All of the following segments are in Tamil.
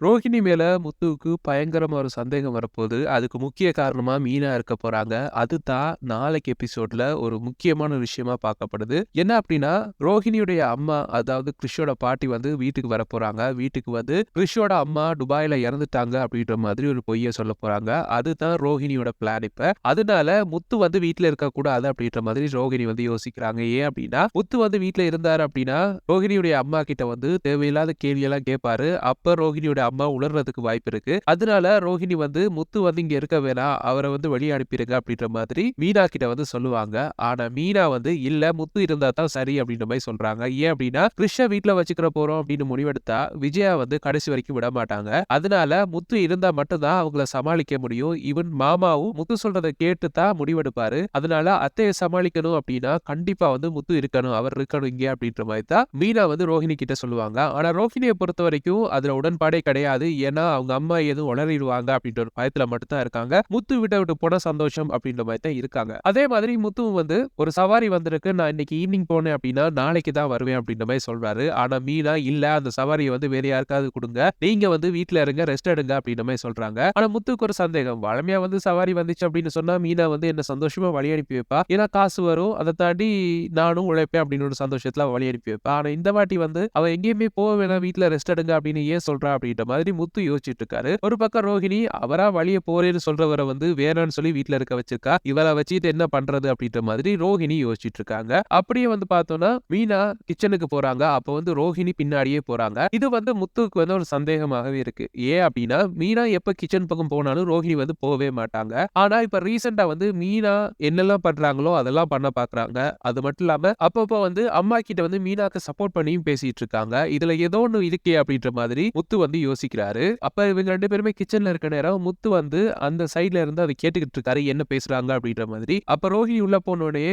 ரோஹிணி மேல முத்துவுக்கு பயங்கரமா ஒரு சந்தேகம் வரப்போது. அதுக்கு முக்கிய காரணமா மீனா இருக்க போறாங்க. அதுதான் நாளைக்கு எபிசோட்ல ஒரு முக்கியமான விஷயமா பார்க்கப்படுது. என்ன அப்டின்னா, ரோஹிணியுடைய அம்மா அதாவது கிறிஷோட பாட்டி வந்து வீட்டுக்கு வரப்போறாங்க. வீட்டுக்கு வந்து கிறிஷோட அம்மா துபாய்ல இறந்துட்டாங்க அப்டின்ற மாதிரி ஒரு பொய்ய சொல்லப் போறாங்க. அதுதான் ரோஹிணியோட பிளான் இப்ப. அதனால முத்து வந்து வீட்ல இருக்கக்கூடாது அப்டின்ற மாதிரி ரோஹிணி வந்து யோசிக்கிறாங்க. ஏன் அப்டின்னா, முத்து வந்து வீட்ல இருந்தாரு அப்டின்னா, ரோஹிணியுடைய அம்மா கிட்ட வந்து தேவையில்லாத கேள்வியெல்லாம் கேட்பாரு. அப்ப ரோஹிணியோட அம்மா உணர்றதுக்கு வாய்ப்பு இருக்கு. அதனால ரோஹிணி வந்து முத்து வந்து இங்க இருக்க வேணாம். அவர வந்து வெளிய அனுப்பிருங்க அப்படின்ற மாதிரி மீனா கிட்ட வந்து சொல்லுவாங்க. ஆனா மீனா வந்து இல்ல முத்து இருந்தா தான் சரி அப்படின்ற மாரி சொல்றாங்க. ஏன் அப்படின்னா கிருஷ்ண வீட்ல வச்சுக்கிற போறோம் அப்படின்னு முடிவெடுத்தா விஜயா வந்து கடைசி வரைக்கும் விட மாட்டாங்க. அதனால முத்து இருந்தா மட்டும் தான் அவங்கள சமாளிக்க முடியும். ஈவன் மாமாவும் முத்து சொல்றத கேட்டு தான் முடிவெடுப்பாரு. அதனால அத்தைய சமாளிக்கணும் அப்படின்னா கண்டிப்பா வந்து முத்து இருக்கணும். அவர் இருக்கணும் இங்க அப்படின்ற மாதிரி தான் மீனா வந்து ரோஹிணி கிட்ட சொல்லுவாங்க. ஆனா ரோஹிணிய பொறுத்தவரைக்கும் அதுல உடன்பாடே கிடையாது. ஏன்னா அவங்க அம்மா எதுவும் உளறிடுவாங்க அப்படின்ற ஒரு பயத்துல மட்டும் தான் இருக்காங்க. முத்து விட்டு போனா சந்தோஷம் அப்படின்ற மாதிரி தான் இருக்காங்க. அதே மாதிரி முத்துவும் வந்து ஒரு சவாரி வந்திருக்கு. நான் இன்னைக்கு ஈவினிங் போனேன் அப்படின்னா நாளைக்கு தான் வருவேன் அப்படின்ற மாதிரி சொல்றாரு. ஆனா மீனா இல்ல அந்த சவாரியை வந்து வேற யாருக்காவது கொடுங்க. நீங்க வந்து வீட்ல இருங்க ரெஸ்ட் எடுங்க அப்படின்ற மாதிரி சொல்றாங்க. ஆனா முத்துக்கு ஒரு சந்தேகம். வழமையா வந்து சவாரி வந்துச்சு அப்படின்னு சொன்னா மீனா வந்து என்ன சந்தோஷமா வழி அனுப்பி வைப்பா. ஏன்னா காசு வரும். அதை தாண்டி நானும் உழைப்பேன் அப்படின்னு ஒரு சந்தோஷத்துல வழி அனுப்பி வைப்பா. ஆனா இந்த வாட்டி வந்து அவ எங்கேயுமே போக வேணாம் வீட்ல ரெஸ்ட் எடுங்க அப்படின்னு ஏன் சொல்றா அப்படின்ற மாதிரி முத்து யோசிச்சுட்டு இருக்காரு. ஒரு பக்கம் ரோஹிணி அவரா வழிய போறேன்னு சொல்றவரை வந்து வேணான்னு சொல்லி வீட்ல இருக்க வச்சிருக்கா. இவளை வச்சுட்டு என்ன பண்றது அப்படின்ற மாதிரி ரோஹிணி யோசிச்சுட்டு இருக்காங்க. அப்படியே வந்து பார்த்தோம்னா மீனா கிச்சனுக்கு போறாங்க. அப்ப வந்து ரோஹிணி பின்னாடியே போறாங்க. இது வந்து முத்துவுக்கு வந்து ஒரு சந்தேகமாகவே இருக்கு. ஏன் அப்படின்னா மீனா எப்ப கிச்சன் பக்கம் போனாலும் ரோஹிணி வந்து போகவே மாட்டாங்க. ஆனா இப்ப ரீசெண்டா வந்து மீனா என்னெல்லாம் பண்றாங்களோ அதெல்லாம் பண்ண பாக்குறாங்க. அது மட்டும் இல்லாம அப்பப்போ வந்து அம்மா கிட்ட வந்து மீனாக்கு சப்போர்ட் பண்ணியும் பேசிட்டு இருக்காங்க. இதுல ஏதோ ஒண்ணு இருக்கே அப்படின்ற மாதிரி முத்து வந்து யோசிக்கிறாரு. அப்ப இவங்க 2 பேருமே கிச்சன்ல இருக்க நேரம் முத்து வந்து அந்த சைடுல இருந்து அதை கேட்டுக்கிட்டு இருக்காரு. என்ன பேசுறாங்க அப்படின்ற மாதிரி. அப்ப ரோஹிணி உள்ள போனோடனே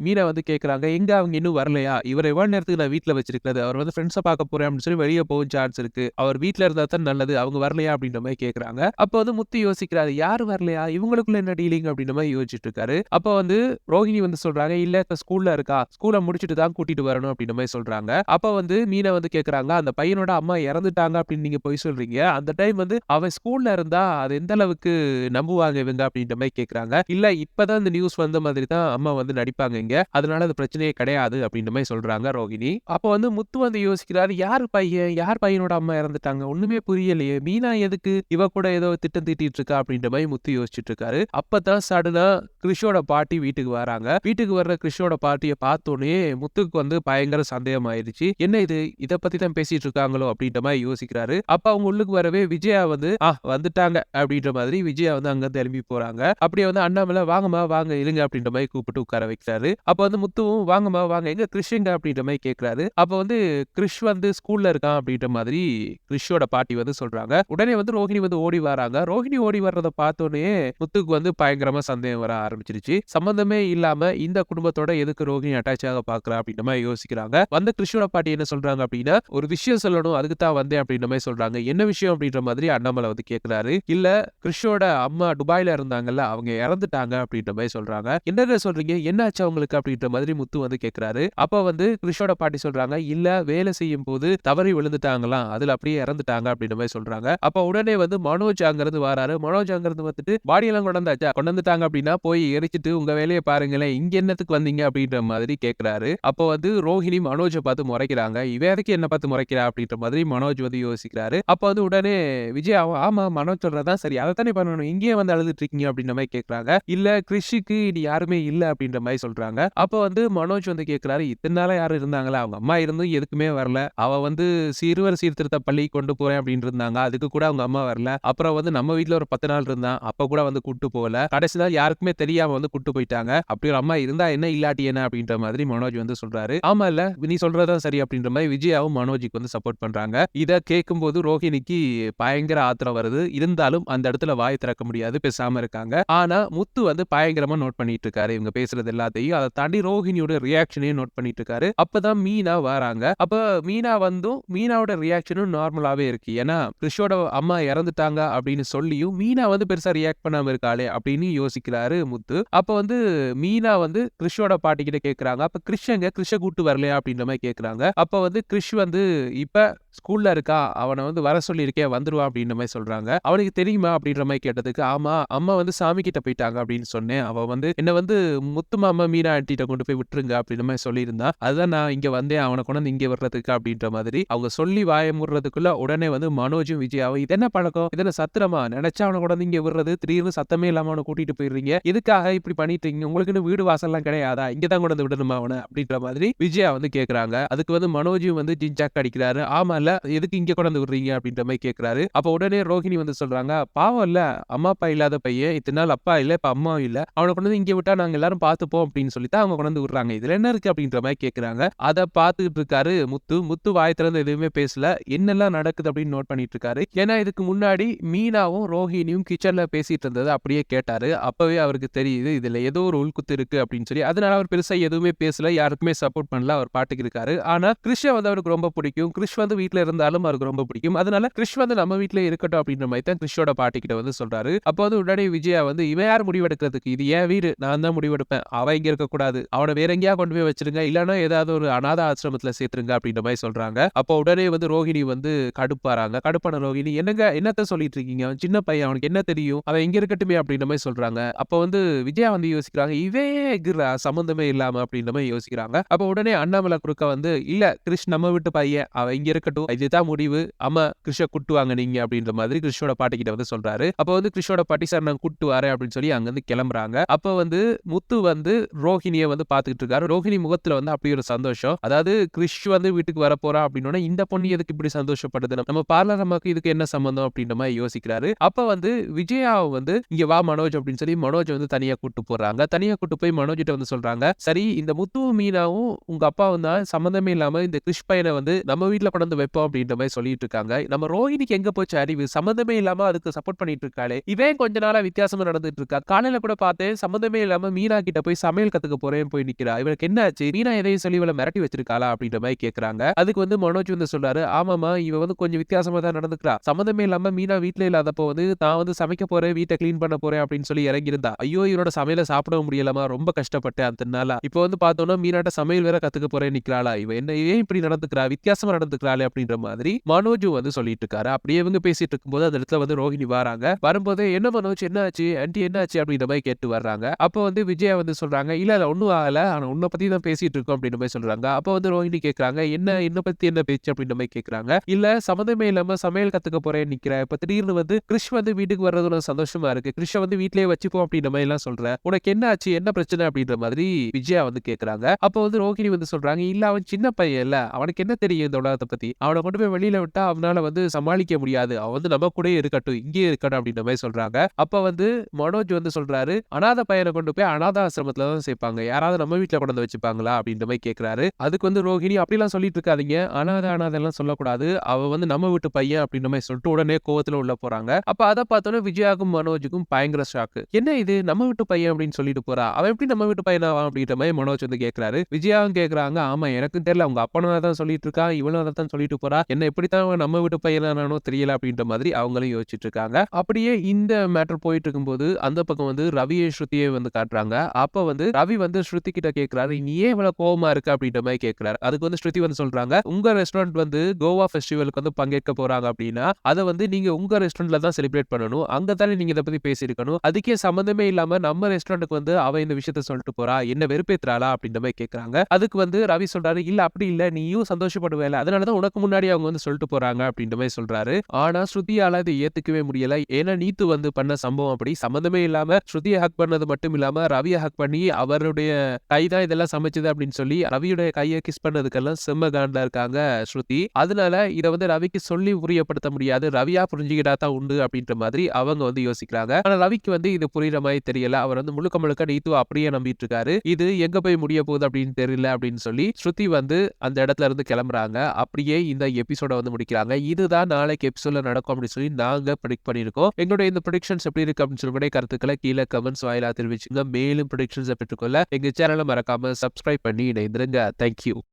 மீனா வந்து கேக்குறாங்க, எங்க அவங்க இன்னும் வரலையா? இவரை எவ்வளவு நேரத்துக்கு நான் வீட்ல வச்சிருக்கிறது? அவர் வந்து ஃப்ரெண்ட்ஸ பார்க்க போறேன் அப்படின்னு சொல்லி வெளிய போக சான்ஸ் இருக்கு. அவர் வீட்ல இருந்தா தான் நல்லது. அவங்க வரலையா அப்படின்ற மாதிரி கேக்குறாங்க. அப்ப வந்து முத்து யோசிக்கிறாரு. யாரு வரலையா? இவங்களுக்குள்ள என்ன டீலிங் அப்படின்ற மாதிரி யோசிச்சுட்டு இருக்காரு. அப்ப வந்து ரோஹிணி வந்து சொல்றாங்க, இல்ல இப்ப ஸ்கூல்ல இருக்கா. ஸ்கூல முடிச்சிட்டு தான் கூட்டிட்டு வரணும் அப்படின்ற மாதிரி சொல்றாங்க. அப்ப வந்து மீனா வந்து கேக்குறாங்க, அந்த பையனோட அம்மா இறந்துட்டாங்க அப்படின்னு நீங்க பொய் சொல்றீங்க. அந்த டைம் வந்து அவன் ஸ்கூல்ல இருந்தா அது எந்த அளவுக்கு நம்புவாங்க இவங்க அப்படின்ற மாதிரி கேக்குறாங்க. இல்ல இப்பதான் இந்த நியூஸ் வந்த மாதிரி தான் அம்மா வந்து நடிப்பாங்க இங்க. அதனால அது பிரச்சனையே கிடையாது அப்படின்ற மாதிரி சொல்றாங்க ரோஹிணி. அப்ப வந்து முத்து வந்து யோசிக்கிறாரு, யார் பையன்? யார் பையனோட அம்மா இறந்துட்டாங்க? ஒண்ணுமே புரியலையே. மீனா எதுக்கு இவ கூட ஏதோ திட்டம் தீட்டிட்டு இருக்கா அப்படின்ற மாதிரி முத்து யோசிச்சுட்டு இருக்காரு. அப்பதான் சடனா கிறிஷோட பாட்டி வீட்டுக்கு வராங்க. வீட்டுக்கு வர்ற கிறிஷோட பாட்டிய பார்த்தோனே முத்துக்கு வந்து பயங்கர சந்தேகம் ஆயிடுச்சு. என்ன இது? இத பத்தி தான் பேசிட்டு இருக்காங்களோ அப்படின்ற மாதிரி யோசிக்கிறாரு. அப்ப அவங்க உள்ளுக்கு வரவே விஜயா வந்து வந்துட்டாங்க அப்படின்ற மாதிரி விஜயா வந்து அங்க இருந்து எழும்பி போறாங்க. அப்படியே வந்து அண்ணாமலை வாங்கம்மா வாங்க இருங்க அப்படின்ற மாதிரி கூப்பிட்டு உட்கார வைக்கிறாரு. அப்ப வந்து முத்துவும் வாங்கம்மா வாங்க எங்க கிறிஷ் எங்க அப்படின்ற மாதிரி கேட்கிறாரு. அப்ப வந்து கிறிஷ் வந்து ஸ்கூல்ல இருக்கான் அப்படின்ற மாதிரி கிறிஷோட பாட்டி வந்து சொல்றாங்க. உடனே வந்து ரோஹிணி வந்து ஓடி வராங்க. ரோஹிணி ஓடி வர்றத பார்த்தோனே முத்துக்கு வந்து பயங்கரமா சந்தேகம் வர ஆரம்பிச்சிருச்சு. சம்பந்தமே இல்லாம இந்த குடும்பத்தோட எதுக்கு ரோஹிணி அட்டாச் ஆக பாக்குறா அப்படின்ற மாதிரி யோசிக்கிறாங்க. வந்த கிறிஷோட பாட்டி என்ன சொல்றாங்க அப்படின்னா, ஒரு விஷயம் சொல்லணும் அதுக்கு தான் வந்தேன் அப்படின்ற மாதிரி சொல்றாங்க. என்ன விஷயம் அப்படின்ற மாதிரி அண்ணாமலை வந்து கேட்கிறாரு. இல்ல கிறிஷோட அம்மா துபாய்ல இருந்தாங்கல்ல அவங்க இறந்துட்டாங்க அப்படின்ற மாதிரி சொல்றாங்க. என்னங்க சொல்றீங்க? என்னாச்சு அவங்களுக்கு அப்படின்ற மாதிரி முத்து வந்து கேட்கிறாரு. அப்ப வந்து கிறிஷோட பாட்டி சொல்றாங்க, இல்ல வேலை செய்யும் போது தவறி விழுந்துட்டாங்களாம். அதுல அப்படியே இறந்துட்டாங்க அப்படின்ற மாதிரி சொல்றாங்க. அப்ப உடனே வந்து மனோஜ் அங்கிருந்து வராரு. மனோஜ் அங்கிருந்து வந்துட்டு பாடி எல்லாம் கொண்டாந்தாச்சா? கொண்டாந்துட்டாங்க அப்படின்னா போய் எரிச்சிட்டு உங்க வேலையை பாருங்களேன். இங்க என்னத்துக்கு வந்தீங்க அப்படின்ற மாதிரி கேட்கிறாரு. அப்போ வந்து ரோஹிணி மனோஜை பார்த்து முறைக்கிறாங்க. இவ எதுக்கு என்ன பார்த்து முறைக்கிறா அப்படின்ற மாதிரி மனோஜ் வந்து யோசிக்கிறாரு. அப்ப வந்து உடனே விஜய் ஆமா மனோஜ் சொல்றதான் சரி. அதைத்தானே பண்ணணும். இங்கேயே வந்து அழுதுட்டு இருக்கீங்க அப்படின்ற மாதிரி கேட்கறாங்க. இல்ல கிறிஷுக்கு இனி யாருமே இல்ல அப்படின்ற மாதிரி சொல்றாங்க. அப்ப வந்து மனோஜ் வந்து கேட்கிறாரு, இத்தனை நாளா யாரும் இருந்தாங்களா? அவங்க அம்மா இருந்தும் எதுக்குமே வரல. அவ வந்து சிறுவர் சீர்திருத்த பள்ளி கொண்டு போறேன் அப்படின்னு இருந்தாங்க. அதுக்கு கூட அவங்க அம்மா வரல. அப்புறம் வந்து நம்ம வீட்ல ஒரு 10 நாள் இருந்தான். அப்ப கூட வந்து கூட்டு போகல. கடைசி நாள் யாருக்குமே தெரியாம வந்து கூட்டு போயிட்டாங்க. அப்படி ஒரு அம்மா இருந்தா என்ன இல்லாட்டி என்ன அப்படின்ற மாதிரி மனோஜ் வந்து சொல்றாரு. ஆமா இல்ல நீ சொல்றதுதான் சரி அப்படின்ற மாதிரி விஜயாவும் மனோஜுக்கு வந்து சப்போர்ட் பண்றாங்க. இத கேட்கும்போது ரோஹிணிக்கு பயங்கர ஆத்திரம் வருது. இருந்தாலும் அந்த இடத்துல வாய் திறக்க முடியாது. பேசாம இருக்காங்க. ஆனா முத்து வந்து பயங்கரமா நோட் பண்ணிட்டு இருக்காரு. இவங்க பேசுறது எல்லாத்தையும். அதை தாண்டி ரோஹிணியோட ரியாக்ஷனையும் நோட் பண்ணிட்டு இருக்காரு. அப்பதான் மீனா வராங்க. அப்ப மீனா வந்தும் மீனாவோட ரியாக்ஷனும் நார்மலாவே இருக்கு. ஏன்னா கிறிஷோட அம்மா இறந்துட்டாங்க அப்படின்னு சொல்லியும் மீனா வந்து பெருசா ரியாக்ட் பண்ணாம இருக்காளே அப்படின்னு யோசிக்கிறாரு முத்து. அப்ப வந்து மீனா வந்து கிறிஷோட பாட்டி கிட்ட கேக்குறாங்க. அப்ப கிறிஷ் எங்க? கிறிஷ கூட்டு வரலையா அப்படின்ற மாதிரி கேக்குறாங்க. அப்ப வந்து கிறிஷ் வந்து இப்ப ஸ்கூல்ல இருக்கா, அவன வந்து வர சொல்லியிருக்கேன் வந்துருவான் அப்படின்ற மாரி சொல்றாங்க. அவனுக்கு தெரியுமா அப்படின்ற மாரி கேட்டதுக்கு, ஆமா அம்மா வந்து சாமி கிட்ட போயிட்டாங்க அப்படின்னு சொன்னேன். அவ வந்து என்ன வந்து முத்து மாமா, மீனா ஆன்ட்டிட்ட கொண்டு போய் விட்டுருங்க அப்படின்ற மாரி சொல்லியிருந்தா. அதுதான் நான் இங்க வந்தேன் அவன கொண்டு வந்து இங்க விடுறதுக்கு அப்படின்ற மாதிரி அவங்க சொல்லி வாய மூடுறதுக்குள்ள உடனே வந்து மனோஜும், விஜயாவும் இது என்ன பழக்கம்? இது என்ன சத்திரமா? நெனச்சா அவன கொண்டு வந்து இங்க விடுறது, திடீர்னு சத்தமே இல்லாம அவன கூட்டிட்டு போயிடுறீங்க. எதுக்காக இப்படி பண்ணிட்டு இருக்கீங்க? உங்களுக்குன்னு வீடு வாசல்லாம் கிடையாதா? இங்க தான் கொண்டு வந்து விடணுமா அவன? அப்படின்ற மாதிரி விஜயா வந்து கேட்கறாங்க. அதுக்கு வந்து மனோஜும் வந்து ஜிங்ஜாக் அடிக்கிறாரு. ஆமால்ல, எதுக்கு இங்க கொண்டு வந்து விடுறீங்க? அப்படின்ற மாரி கேட்கறாரு. அப்ப உடனே ரோஹிணி வந்து சொல்றாங்க, பாவம் இல்ல, அம்மா அப்பா இல்லாத பையன். இத்தன நாள் அப்பா இல்ல, இப்ப அம்மாவும் இல்ல. அவன கொண்டு வந்து இங்க விட்டா நாங்க எல்லாரும் பார்த்துப்போம் அப்படின்னு சொல்லி தான் அவங்க கொண்டு வந்து விடுறாங்க. இதுல என்ன இருக்கு அப்படின்ற மாரி கேட்கறாங்க. அத பார்த்துக்கிட்டு இருக்காரு முத்து. முத்து வாய திறந்து எதுவுமே பேசல. என்னெல்லாம் நடக்குது அப்படின்னு நோட் பண்ணிட்டு இருக்காரு. ஏன்னா இதுக்கு முன்னாடி மீனாவும் ரோஹிணியும் கிச்சன்ல பேசிட்டு இருந்தத அப்படியே கேட்டாரு. அப்பவே அவருக்கு தெரியுது இதுல ஏதோ ஒரு உள்குத்து இருக்கு அப்படின்னு சொல்லி. அதனால அவர் பெருசா எதுவுமே பேசல. யாருக்குமே சப்போர்ட் பண்ணல. அவர் பாட்டுக்கு இருக்காரு. ஆனா கிறிஷ வந்து அவருக்கு ரொம்ப பிடிக்கும். கிறிஷ் வந்து வீட்ல இருந்தாலும் அவருக்கு ரொம்ப பிடிக்கும். அதனால கிறிஷ் வந்து நம்ம வீட்ல இருக்கட்டும் அப்படின்ற மாதிரி தான் கிறிஷோட பாட்டி கிட்ட வந்து சொல்றாரு. அப்போ வந்து உடனே விஜயா வந்து இவன் யார் முடிவெடுக்கிறதுக்கு? இது என் வீடு. நான் தான் முடிவெடுப்பேன். அவன் இங்க இருக்கக்கூடாது. அவன வேற எங்கேயா கொண்டு போய் வச்சிருங்க. இல்லன்னா ஏதாவது ஒரு அநாத ஆசிரமத்துல சேர்த்துருங்க அப்படின்ற மாதிரி சொல்றாங்க. அப்போ உடனே வந்து ரோஹிணி வந்து கடுப்பாறாங்க. கடுப்பான ரோஹிணி என்னங்க என்னத்த சொல்லிட்டு இருக்கீங்க? அவன் சின்ன பையன். அவனுக்கு என்ன தெரியும்? அவன் இங்க இருக்கட்டுமே அப்படின்ற மாதிரி சொல்றாங்க. அப்போ வந்து விஜயா வந்து யோசிக்கிறாங்க. இவன் எகுறா சம்மந்தமே இல்லாம அப்படின்ற மாதிரி யோசிக்கிறாங்க. அப்போ உடனே அண்ணாமலை குறுக்க வந்து இல்ல கிறிஷ் நம்ம வீட்டு பையன். அவன் இங்க இருக்கட்டும். இதுதான் முடிவு. ஆமா கிறிஷ கூட்டுவாங்க நீங்க அப்படின்ற மாதிரி கிறிஷோட பாட்டி கிட்ட வந்து சொல்றாரு. அப்போ வந்து கிறிஷோட பாட்டி சார் நான் கூட்டு வரேன் அப்படின்னு சொல்லி அங்க இருந்து கிளம்புறாங்க. அப்போ வந்து முத்து வந்து ரோஹிணிய வந்து பாத்துக்கிட்டு இருக்காரு. ரோஹிணி முகத்துல வந்து அப்படி ஒரு சந்தோஷம். அதாவது கிறிஷ் வந்து வீட்டுக்கு வர போறா அப்படின்னோட இந்த பொண்ணு எதுக்கு இப்படி சந்தோஷப்படுது? நம்ம பார்லர் அம்மாக்கு இதுக்கு என்ன சம்பந்தம் அப்படின்ற மாதிரி யோசிக்கிறாரு. அப்ப வந்து விஜயா வந்து இங்க வா மனோஜ் அப்படின்னு சொல்லி மனோஜ் வந்து தனியா கூட்டு போறாங்க. தனியா கூட்டு போய் மனோஜ் கிட்ட வந்து சொல்றாங்க. சரி இந்த முத்துவும் மீனாவும் உங்க அப்பாவும் தான் சம்பந்தமே இல்லாம இந்த கிறிஷ் பையனை வந்து நம்ம வீட்ல கொண்டு வந்து வைப்போம் அப்படின்ற மாதிரி சொல்லிட்டு இருக்காங்க. நம்ம ரோஹிணிக்கு எங்க போச்சு அறிவு? சம்பந்தமே இல்லாம அதுக்கு சப்போர்ட் பண்ணிட்டு இருக்காளே. இவன் கொஞ்ச நாளா வித்தியாசமா நடந்துட்டு இருக்கா. காலையில கூட பார்த்தேன் சம்பந்தமே இல்லாம மீனா கிட்ட போய் சமையல் கத்துக்க போறேன் போய் நிக்கிறா. இவளுக்கு என்ன ஆச்சு? மீனா எதையும் சொல்லி இவள மிரட்டி வச்சிருக்காளா அப்படின்ற மாதிரி கேக்குறாங்க. அதுக்கு வந்து மனோஜ் வந்து சொல்றாரு, ஆமாமா இவ வந்து கொஞ்சம் வித்தியாசமா தான் நடந்துக்கிறா. சம்பந்தமே இல்லாம மீனா வீட்ல இல்லாதப்போ வந்து நான் வந்து சமைக்க போறேன், வீட்டை கிளீன் பண்ண போறேன் அப்படின்னு சொல்லி இறங்கியிருந்தா. ஐயோ இவனோட சமையல சாப்பிடவும் முடியலமா, ரொம்ப கஷ்டப்பட்டேன் அந்த நாளா. இப்போ வந்து பார்த்தோம்னா மீனாட்ட சமையல் வேற கத்துக்க போறேன் நிக்கிறாளா. இவ என்ன ஏன் இப்படி நடந்துக்கிறா? வித்தியாசமா நடந்துக்கிறாளே அப்படின்ற மாதிரி மனோஜும் வந்து சொல்லிட்டு இருக்காரு. அப்படியே இவங்க பேசிட்டு இருக்கும்போது அந்த இடத்துல வந்து ரோஹிணி வராங்க. வரும்போது என்ன மனோஜ் என்ன ஆச்சு? ஆன்ட்டி என்ன ஆச்சு? அப்படின்ற மாதிரி கேட்டு வர்றாங்க. அப்போ வந்து விஜயா வந்து சொல்றாங்க, இல்ல இல்ல ஒண்ணும் ஆகல. ஆனா உன்னை பத்தி தான் பேசிட்டு இருக்கோம் அப்படின்ற மாதிரி சொல்றாங்க. அப்போ வந்து ரோஹிணி கேக்குறாங்க, என்ன பத்தி என்ன பேச்சு அப்படின்ற மாதிரி கேக்குறாங்க. இல்ல சம்மந்தமே இல்லாம சமையல் கத்துக்க போறேன் நிக்கிறேன். இப்ப திடீர்னு வந்து கிறிஷ் வந்து வீட்டுக்கு வர்றது உனக்கு சந்தோஷமா இருக்கு. கிறிஷ வந்து வீட்லயே வச்சுப்போம் அப்படின்ற மாதிரி எல்லாம் சொல்ற. உனக்கு என்ன ஆச்சு? என்ன பிரச்சனை? அப்படின்ற மாதிரி விஜயா வந்து கேக்குறாங்க. அப்போ வந்து ரோஹிணி வந்து சொல்றாங்க, இல்ல அவன் சின்ன பையன் இல்ல. அவனுக்கு என்ன தெரியும் இந்த உலகத்தை பத்தி? அவனை கொண்டு போய் வெளியில விட்டா அவனால வந்து சமாளிக்க முடியாது. அவன் வந்து நம்ம கூடயே இருக்கட்டும், இங்கேயே இருக்கட்டும் அப்படின்ற மாதிரி சொல்றாங்க. அப்ப வந்து மனோஜ் வந்து சொல்றாரு, அநாத பையனை கொண்டு போய் அநாத ஆசிரமத்துல தான் சேர்ப்பாங்க. யாராவது நம்ம வீட்ல கொண்டு வந்து வச்சுப்பாங்களா? அப்படின்ற மாதிரி கேக்குறாரு. அதுக்கு வந்து ரோஹிணி அப்படிலாம் சொல்லிட்டு இருக்காதீங்க. அநாதெல்லாம் சொல்லக்கூடாது. அவ வந்து நம்ம வீட்டு பையன் அப்படின்ற மாதிரி சொல்லிட்டு உடனே கோவத்துல உள்ள போறாங்க. அப்ப அத பார்த்தோன்னே விஜயாவுக்கும் மனோஜுக்கும் பயங்கர ஷாக்கு. என்ன இது நம்ம வீட்டு பையன் அப்படின்னு சொல்லிட்டு போறா. அவன் எப்படி நம்ம வீட்டு பையனாவான் அப்படின்ற மாதிரி மனோஜ் வந்து கேக்குறாரு. விஜயாவும் கேக்குறாங்க, ஆமா எனக்கும் தெரியல. உங்க அப்பனும் அதான் சொல்லிட்டு இருக்கா, இவளும் அதான் சொல்லிட்டு போறா. என்ன எப்படித்தான் நம்ம வீட்டு பையனானோ தெரியல அப்படின்ற மாதிரி அவங்களும் யோசிச்சுட்டு இருக்காங்க. அப்படியே இந்த மேட்டர் போயிட்டு இருக்கும்போது அந்த பக்கம் வந்து ரவியை ஸ்ருதியை வந்து காட்டுறாங்க. அப்ப வந்து ரவி வந்து ஸ்ருதி கிட்ட கேக்குறாரு, நீ ஏன் இவ்வளவு கோவமா இருக்க அப்படின்ற மாதிரி கேக்குறாரு. அதுக்கு வந்து ஸ்ருதி வந்து சொல்றாங்க, உங்க ரெஸ்டாரண்ட் வந்து கோவா ஃபெஸ்டிவலுக்கு வந்து பங்கேற்க போறாங்க அப்படின்னா அதை வந்து நீங்க உங்க ரெஸ்டாரண்ட்ல தான் செலிப்ரேட் பண்ணணும். அங்க தானே நீங்க இதை பத்தி பேசியிருக்கணும். அதுக்கே சம்பந்தமே இல்லாம நம்ம ரெஸ்டாரண்ட்டுக்கு வந்து அவ இந்த விஷயத்த சொல்லிட்டு போறா, என்ன வெறுப்பேத்துறாளா அப்படின்ற மாதிரி கேக்குறாங்க. அதுக்கு வந்து ரவி சொல்றாரு, இல்ல அப்படி இல்ல நீயும் சந்தோஷப்படுவேல, அதனாலதான் உனக்கு முன்னாடி அவங்க வந்து சொல்லிட்டு போறாங்க அப்படின்ற மாதிரி சொல்றாரு. ஆனா ஸ்ருதியால இதை ஏத்துக்கவே முடியல. ஏன்னா நீத்து வந்து பண்ண சம்பவம் அப்படி சம்பந்தமே இல்லாம ஸ்ருதியை ஹக் பண்ணது மட்டும் இல்லாம ரவியை ஹக் பண்ணி அவருடைய கைதான் இதெல்லாம் சமைச்சது அப்படின்னு சொல்லி ரவியுடைய கையை கிஸ் பண்ணதுக்கெல்லாம் செம்ம காண்டா இருக்காங்க ஸ்ருதி. அதனால இதை வந்து ரவிக்கு சொல்லி புரியப்படுத்த முடியாது, ரவியா புரிஞ்சுக்கிட்டா தான் உண்டு அப்படின்ற மாதிரி அவங்க வந்து யோசிக்கிறாங்க. ஆனா ரவிக்கு வந்து இது புரியுற மாதிரி தெரியல. அவர் வந்து முழுக்க முழுக்க நீத்துவ அப்படியே நம்பிட்டு இருக்காரு. இது எங்க போய் முடிய போகுது அப்படின்னு தெரியல அப்படின்னு சொல்லி ஸ்ருதி வந்து அந்த இடத்துல இருந்து கிளம்புறாங்க. அப்படியே இந்த எபிசோட வந்து முடிக்கிறாங்க. இதுதான் நாளைக்கு எபிசோட்ல நடக்கும் அப்படின்னு சொல்லி நாங்க ப்ரெடிக்ட் பண்ணிருக்கோம். எங்களுடைய இந்த ப்ரெடிக்ஷன்ஸ் எப்படி இருக்கு அப்படின்னு சொல்லி கருத்துக்களை கீழே கமெண்ட்ஸ் வாயிலா தெரிவிச்சுங்க. மேலும் ப்ரெடிக்ஷன்ஸ் பெற்றுக்கொள்ள எங்க சேனலை மறக்காம சப்ஸ்கிரைப் பண்ணி இணைந்திருங்க. தேங்க்யூ.